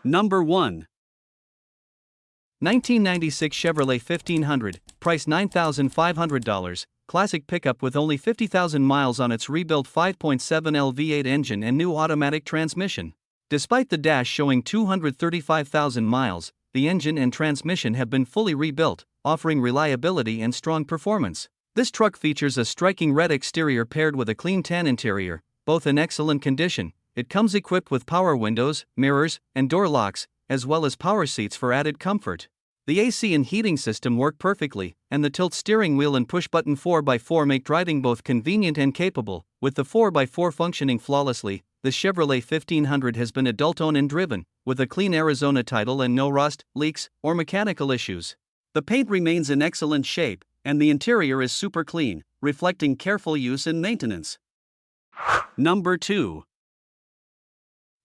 Number 1. 1996 Chevrolet 1500, price $9,500, classic pickup with only 50,000 miles on its rebuilt 5.7L V8 engine and new automatic transmission. Despite the dash showing 235,000 miles, the engine and transmission have been fully rebuilt, offering reliability and strong performance. This truck features a striking red exterior paired with a clean tan interior, both in excellent condition. It comes equipped with power windows, mirrors, and door locks, as well as power seats for added comfort. The AC and heating system work perfectly, and the tilt steering wheel and push-button 4x4 make driving both convenient and capable. With the 4x4 functioning flawlessly, the Chevrolet 1500 has been adult-owned and driven, with a clean Arizona title and no rust, leaks, or mechanical issues. The paint remains in excellent shape, and the interior is super clean, reflecting careful use and maintenance. Number 2.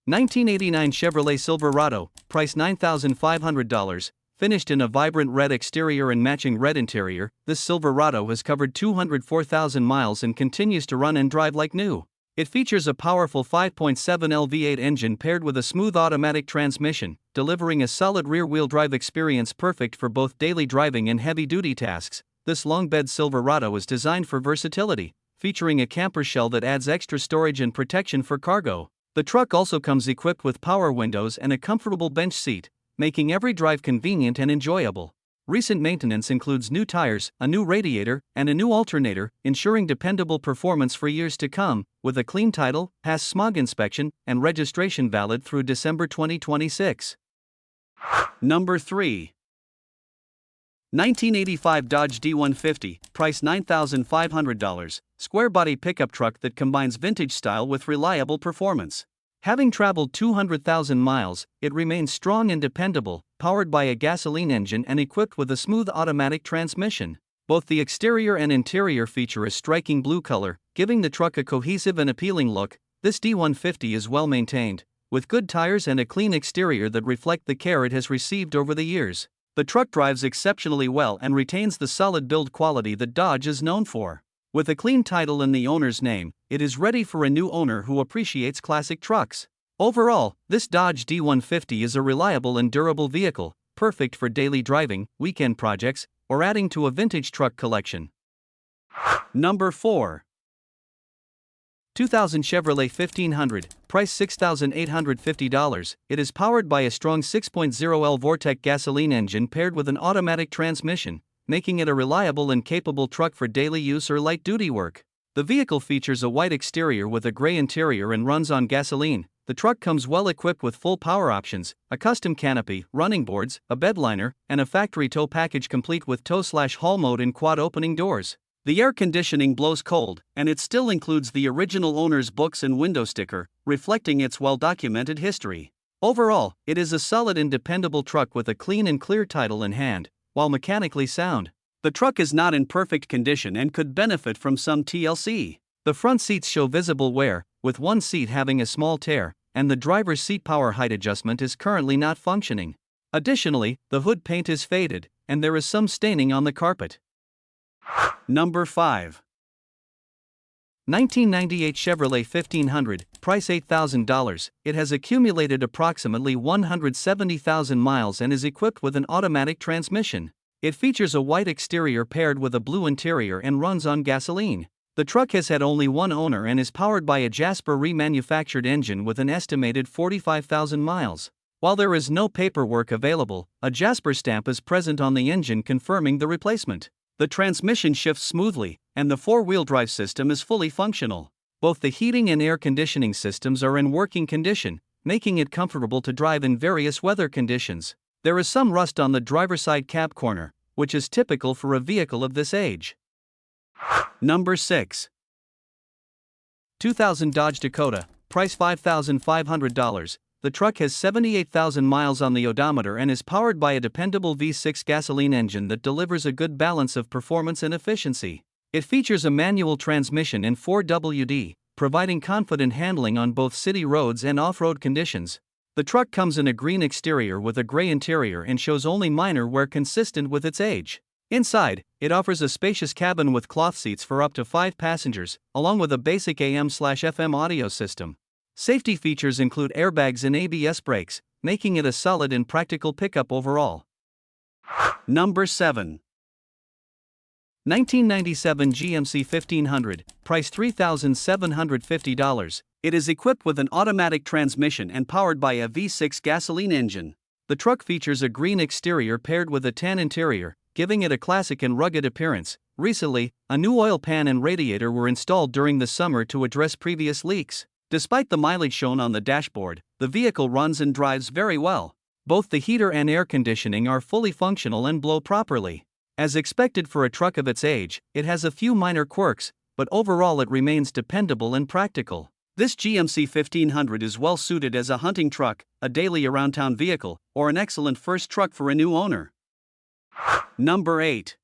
1989 Chevrolet Silverado, price $9,500, finished in a vibrant red exterior and matching red interior. This Silverado has covered 204,000 miles and continues to run and drive like new. It features a powerful 5.7L V8 engine paired with a smooth automatic transmission, delivering a solid rear-wheel drive experience perfect for both daily driving and heavy-duty tasks. This long-bed Silverado is designed for versatility, featuring a camper shell that adds extra storage and protection for cargo. The truck also comes equipped with power windows and a comfortable bench seat, making every drive convenient and enjoyable. Recent maintenance includes new tires, a new radiator, and a new alternator, ensuring dependable performance for years to come. With a clean title, passed smog inspection, and registration valid through December 2026. Number 3. 1985 Dodge D150, price $9,500, square body pickup truck that combines vintage style with reliable performance. Having traveled 200,000 miles, it remains strong and dependable, powered by a gasoline engine and equipped with a smooth automatic transmission. Both the exterior and interior feature a striking blue color, giving the truck a cohesive and appealing look. This D150 is well maintained, with good tires and a clean exterior that reflect the care it has received over the years. The truck drives exceptionally well and retains the solid build quality that Dodge is known for. With a clean title in the owner's name, it is ready for a new owner who appreciates classic trucks. Overall, this Dodge D150 is a reliable and durable vehicle, perfect for daily driving, weekend projects, or adding to a vintage truck collection. Number 4. 2000 Chevrolet 1500, price $6,850. It is powered by a strong 6.0L Vortec gasoline engine paired with an automatic transmission, making it a reliable and capable truck for daily use or light-duty work. The vehicle features a white exterior with a gray interior and runs on gasoline. The truck comes well equipped with full power options, a custom canopy, running boards, a bed liner, and a factory tow package complete with tow/haul mode and quad opening doors. The air conditioning blows cold, and it still includes the original owner's books and window sticker, reflecting its well-documented history. Overall, it is a solid and dependable truck with a clean and clear title in hand, while mechanically sound. The truck is not in perfect condition and could benefit from some TLC. The front seats show visible wear, with one seat having a small tear, and the driver's seat power height adjustment is currently not functioning. Additionally, the hood paint is faded, and there is some staining on the carpet. Number 5. 1998 Chevrolet 1500, price $8,000. It has accumulated approximately 170,000 miles and is equipped with an automatic transmission. It features a white exterior paired with a blue interior and runs on gasoline. The truck has had only one owner and is powered by a Jasper remanufactured engine with an estimated 45,000 miles. While there is no paperwork available, a Jasper stamp is present on the engine confirming the replacement. The transmission shifts smoothly, and the four-wheel drive system is fully functional. Both the heating and air conditioning systems are in working condition, making it comfortable to drive in various weather conditions. There is some rust on the driver's side cab corner, which is typical for a vehicle of this age. Number 6. 2000 Dodge Dakota, price $5,500. The truck has 78,000 miles on the odometer and is powered by a dependable V6 gasoline engine that delivers a good balance of performance and efficiency. It features a manual transmission and 4WD, providing confident handling on both city roads and off-road conditions. The truck comes in a green exterior with a gray interior and shows only minor wear consistent with its age. Inside, it offers a spacious cabin with cloth seats for up to 5 passengers, along with a basic AM/FM audio system. Safety features include airbags and ABS brakes, making it a solid and practical pickup overall. Number 7. 1997 GMC 1500, price $3,750. It is equipped with an automatic transmission and powered by a V6 gasoline engine. The truck features a green exterior paired with a tan interior, giving it a classic and rugged appearance. Recently, a new oil pan and radiator were installed during the summer to address previous leaks. Despite the mileage shown on the dashboard, the vehicle runs and drives very well. Both the heater and air conditioning are fully functional and blow properly. As expected for a truck of its age, it has a few minor quirks, but overall it remains dependable and practical. This GMC 1500 is well suited as a hunting truck, a daily around-town vehicle, or an excellent first truck for a new owner. Number 8.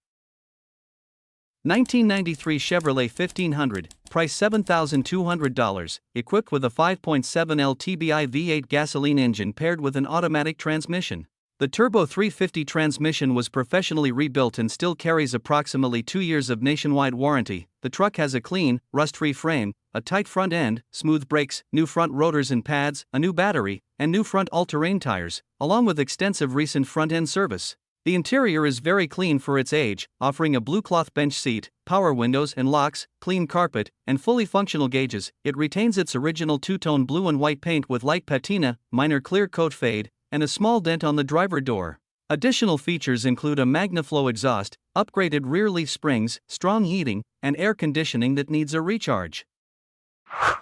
1993 Chevrolet 1500, price $7,200, equipped with a 5.7L TBI V8 gasoline engine paired with an automatic transmission. The Turbo 350 transmission was professionally rebuilt and still carries approximately 2 years of nationwide warranty. The truck has a clean, rust-free frame, a tight front end, smooth brakes, new front rotors and pads, a new battery, and new front all-terrain tires, along with extensive recent front-end service. The interior is very clean for its age, offering a blue cloth bench seat, power windows and locks, clean carpet, and fully functional gauges. It retains its original two-tone blue and white paint with light patina, minor clear coat fade, and a small dent on the driver door. Additional features include a MagnaFlow exhaust, upgraded rear leaf springs, strong heating, and air conditioning that needs a recharge.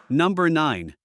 Number 9.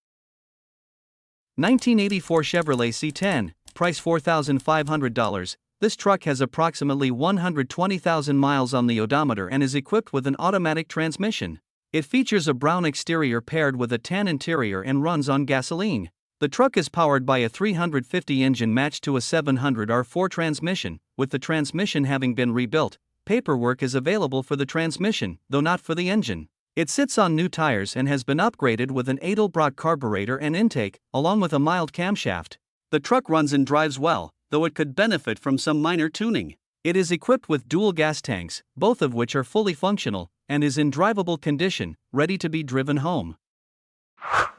1984 Chevrolet C10, price $4,500. This truck has approximately 120,000 miles on the odometer and is equipped with an automatic transmission. It features a brown exterior paired with a tan interior and runs on gasoline. The truck is powered by a 350 engine matched to a 700 R4 transmission. With the transmission having been rebuilt, paperwork is available for the transmission, though not for the engine. It sits on new tires and has been upgraded with an Edelbrock carburetor and intake, along with a mild camshaft. The truck runs and drives well, though it could benefit from some minor tuning. It is equipped with dual gas tanks, both of which are fully functional, and is in drivable condition, ready to be driven home.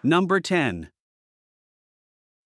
Number 10.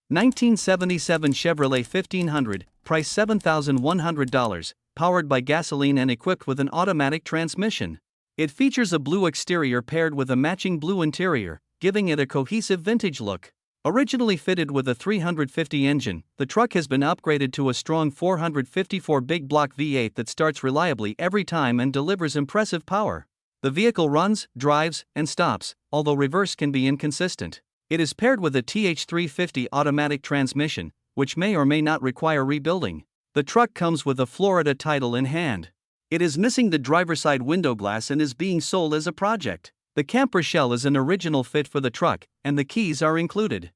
1977 Chevrolet 1500, price $7,100, powered by gasoline and equipped with an automatic transmission. It features a blue exterior paired with a matching blue interior, giving it a cohesive vintage look. Originally fitted with a 350 engine, the truck has been upgraded to a strong 454 big block V8 that starts reliably every time and delivers impressive power. The vehicle runs, drives, and stops, although reverse can be inconsistent. It is paired with a TH350 automatic transmission, which may or may not require rebuilding. The truck comes with a Florida title in hand. It is missing the driver's side window glass and is being sold as a project. The camper shell is an original fit for the truck, and the keys are included.